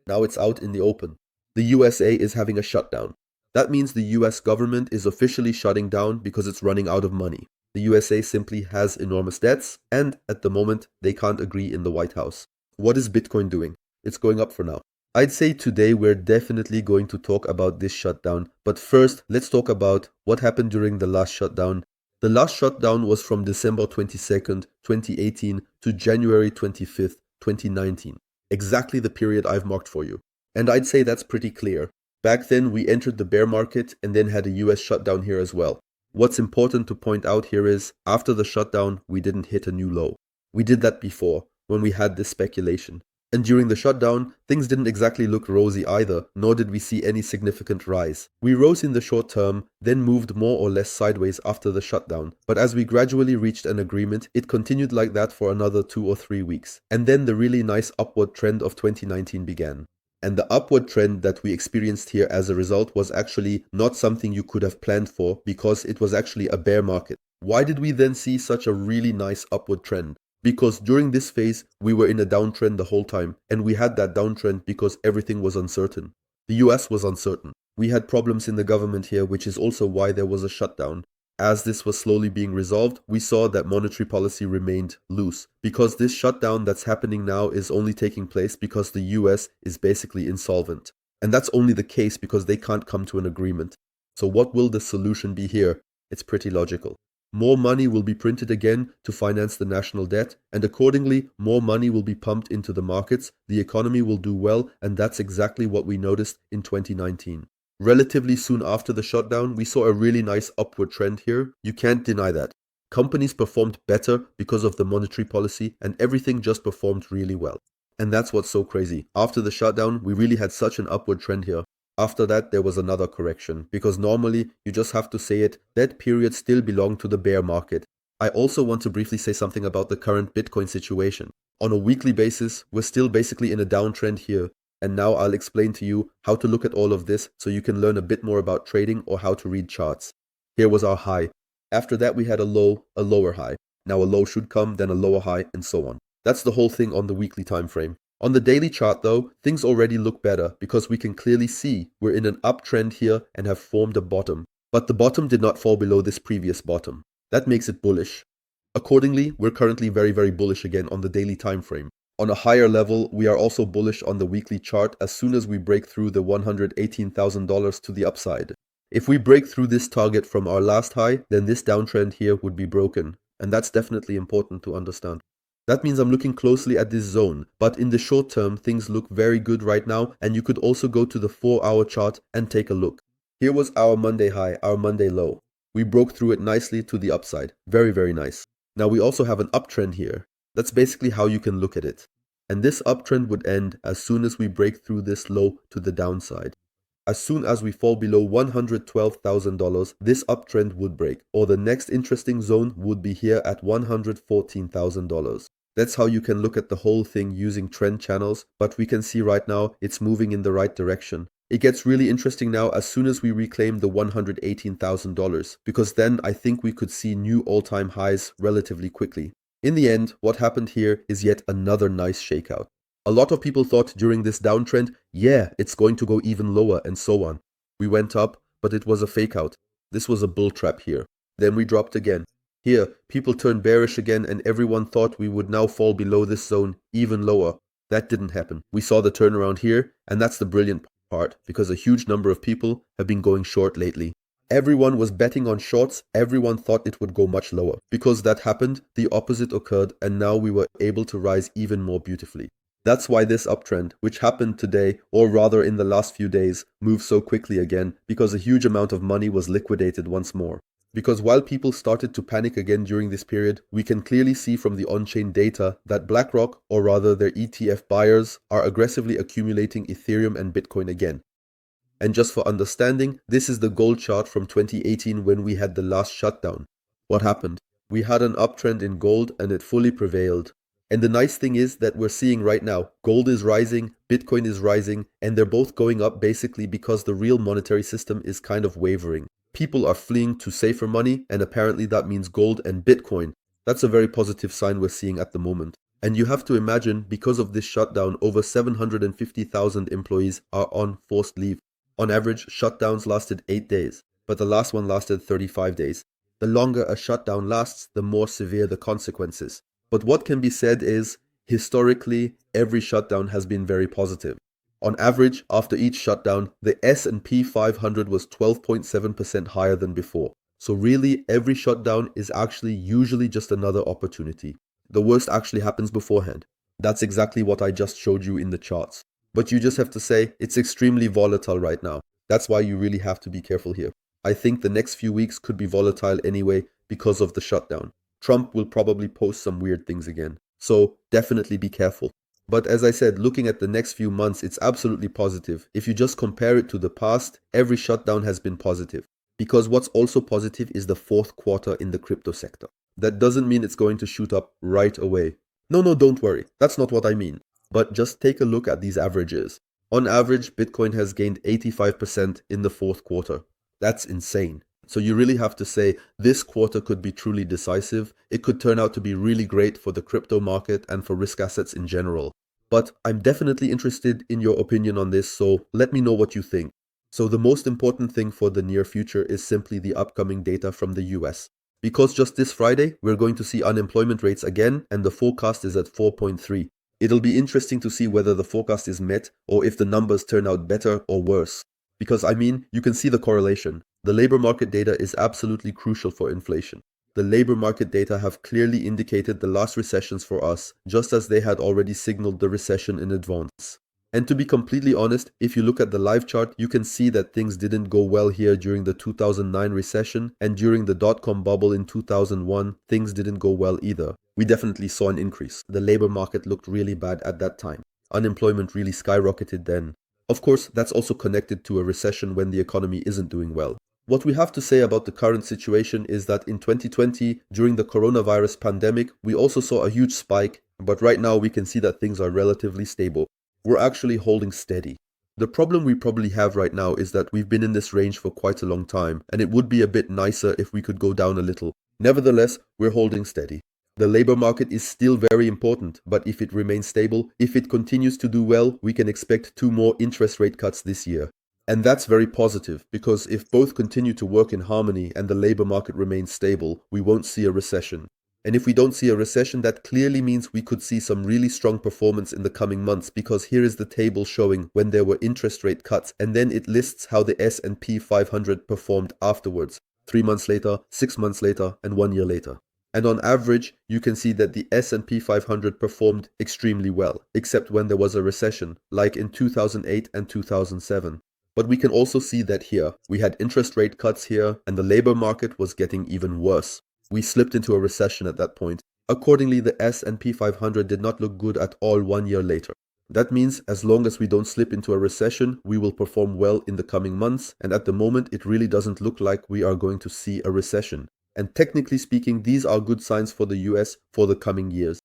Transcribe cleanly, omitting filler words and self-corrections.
Now it's out in the open. The USA is having a shutdown. That means the US government is officially shutting down because it's running out of money. The USA simply has enormous debts, and at the moment, they can't agree in the White House. What is Bitcoin doing? It's going up for now. I'd say today we're definitely going to talk about this shutdown, but first, let's talk about what happened during the last shutdown. The last shutdown was from December 22nd, 2018 to January 25th, 2019. Exactly the period I've marked for you. And I'd say that's pretty clear. Back then, we entered the bear market and then had a US shutdown here as well. What's important to point out here is, after the shutdown, we didn't hit a new low. We did that before, when we had this speculation. And during the shutdown, things didn't exactly look rosy either, nor did we see any significant rise. We rose in the short term, then moved more or less sideways after the shutdown. But as we gradually reached an agreement, it continued like that for another 2 or 3 weeks. And then the really nice upward trend of 2019 began. And the upward trend that we experienced here as a result was actually not something you could have planned for, because it was actually a bear market. Why did we then see such a really nice upward trend? Because during this phase, we were in a downtrend the whole time, and we had that downtrend because everything was uncertain. The US was uncertain. We had problems in the government here, which is also why there was a shutdown. As this was slowly being resolved, we saw that monetary policy remained loose, because this shutdown that's happening now is only taking place because the US is basically insolvent. And that's only the case because they can't come to an agreement. So what will the solution be here? It's pretty logical. More money will be printed again to finance the national debt, and accordingly, more money will be pumped into the markets, the economy will do well, and that's exactly what we noticed in 2019. Relatively soon after the shutdown, we saw a really nice upward trend here. You can't deny that. Companies performed better because of the monetary policy, and everything just performed really well. And that's what's so crazy. After the shutdown, we really had such an upward trend here. After that, there was another correction, because normally, you just have to say it, that period still belonged to the bear market. I also want to briefly say something about the current Bitcoin situation. On a weekly basis, we're still basically in a downtrend here, and now I'll explain to you how to look at all of this so you can learn a bit more about trading or how to read charts. Here was our high. After that, we had a low, a lower high. Now a low should come, then a lower high, and so on. That's the whole thing on the weekly time frame. On the daily chart though, things already look better because we can clearly see we're in an uptrend here and have formed a bottom. But the bottom did not fall below this previous bottom. That makes it bullish. Accordingly, we're currently very bullish again on the daily time frame. On a higher level, we are also bullish on the weekly chart as soon as we break through the $118,000 to the upside. If we break through this target from our last high, then this downtrend here would be broken. And that's definitely important to understand. That means I'm looking closely at this zone, but in the short term, things look very good right now, and you could also go to the 4-hour chart and take a look. Here was our Monday high, our Monday low. We broke through it nicely to the upside. Very nice. Now we also have an uptrend here. That's basically how you can look at it. And this uptrend would end as soon as we break through this low to the downside. As soon as we fall below $112,000, this uptrend would break, or the next interesting zone would be here at $114,000. That's how you can look at the whole thing using trend channels, but we can see right now it's moving in the right direction. It gets really interesting now as soon as we reclaim the $118,000, because then I think we could see new all-time highs relatively quickly. In the end, what happened here is yet another nice shakeout. A lot of people thought during this downtrend, yeah, it's going to go even lower and so on. We went up, but it was a fake out. This was a bull trap here. Then we dropped again. Here, people turned bearish again and everyone thought we would now fall below this zone even lower. That didn't happen. We saw the turnaround here, and that's the brilliant part, because a huge number of people have been going short lately. Everyone was betting on shorts, everyone thought it would go much lower. Because that happened, the opposite occurred, and now we were able to rise even more beautifully. That's why this uptrend, which happened today, or rather in the last few days, moved so quickly again, because a huge amount of money was liquidated once more. Because while people started to panic again during this period, we can clearly see from the on-chain data that BlackRock, or rather their ETF buyers, are aggressively accumulating Ethereum and Bitcoin again. And just for understanding, this is the gold chart from 2018 when we had the last shutdown. What happened? We had an uptrend in gold and it fully prevailed. And the nice thing is that we're seeing right now, gold is rising, Bitcoin is rising, and they're both going up basically because the real monetary system is kind of wavering. People are fleeing to safer money, and apparently that means gold and Bitcoin. That's a very positive sign we're seeing at the moment. And you have to imagine, because of this shutdown, over 750,000 employees are on forced leave. On average, shutdowns lasted 8 days, but the last one lasted 35 days. The longer a shutdown lasts, the more severe the consequences. But what can be said is, historically, every shutdown has been very positive. On average, after each shutdown, the S&P 500 was 12.7% higher than before. So really, every shutdown is actually usually just another opportunity. The worst actually happens beforehand. That's exactly what I just showed you in the charts. But you just have to say, it's extremely volatile right now. That's why you really have to be careful here. I think the next few weeks could be volatile anyway because of the shutdown. Trump will probably post some weird things again. So definitely be careful. But as I said, looking at the next few months, it's absolutely positive. If you just compare it to the past, every shutdown has been positive. Because what's also positive is the fourth quarter in the crypto sector. That doesn't mean it's going to shoot up right away. No, don't worry. That's not what I mean. But just take a look at these averages. On average, Bitcoin has gained 85% in the fourth quarter. That's insane. So you really have to say this quarter could be truly decisive. It could turn out to be really great for the crypto market and for risk assets in general. But I'm definitely interested in your opinion on this, so let me know what you think. So the most important thing for the near future is simply the upcoming data from the US. Because just this Friday, we're going to see unemployment rates again, and the forecast is at 4.3. It'll be interesting to see whether the forecast is met or if the numbers turn out better or worse. Because I mean, you can see the correlation. The labor market data is absolutely crucial for inflation. The labor market data have clearly indicated the last recessions for us, just as they had already signaled the recession in advance. And to be completely honest, if you look at the live chart, you can see that things didn't go well here during the 2009 recession, and during the dot-com bubble in 2001, things didn't go well either. We definitely saw an increase. The labor market looked really bad at that time. Unemployment really skyrocketed then. Of course, that's also connected to a recession when the economy isn't doing well. What we have to say about the current situation is that in 2020, during the coronavirus pandemic, we also saw a huge spike, but right now we can see that things are relatively stable. We're actually holding steady. The problem we probably have right now is that we've been in this range for quite a long time, and it would be a bit nicer if we could go down a little. Nevertheless, we're holding steady. The labor market is still very important, but if it remains stable, if it continues to do well, we can expect 2 more interest rate cuts this year. And that's very positive, because if both continue to work in harmony and the labor market remains stable, we won't see a recession. And if we don't see a recession, that clearly means we could see some really strong performance in the coming months, because here is the table showing when there were interest rate cuts, and then it lists how the S&P 500 performed afterwards, 3 months later, 6 months later, and 1 year later. And on average, you can see that the S&P 500 performed extremely well, except when there was a recession, like in 2008 and 2007. But we can also see that here, we had interest rate cuts here, and the labor market was getting even worse. We slipped into a recession at that point. Accordingly, the S&P 500 did not look good at all 1 year later. That means as long as we don't slip into a recession, we will perform well in the coming months, and at the moment it really doesn't look like we are going to see a recession. And technically speaking, these are good signs for the US for the coming years.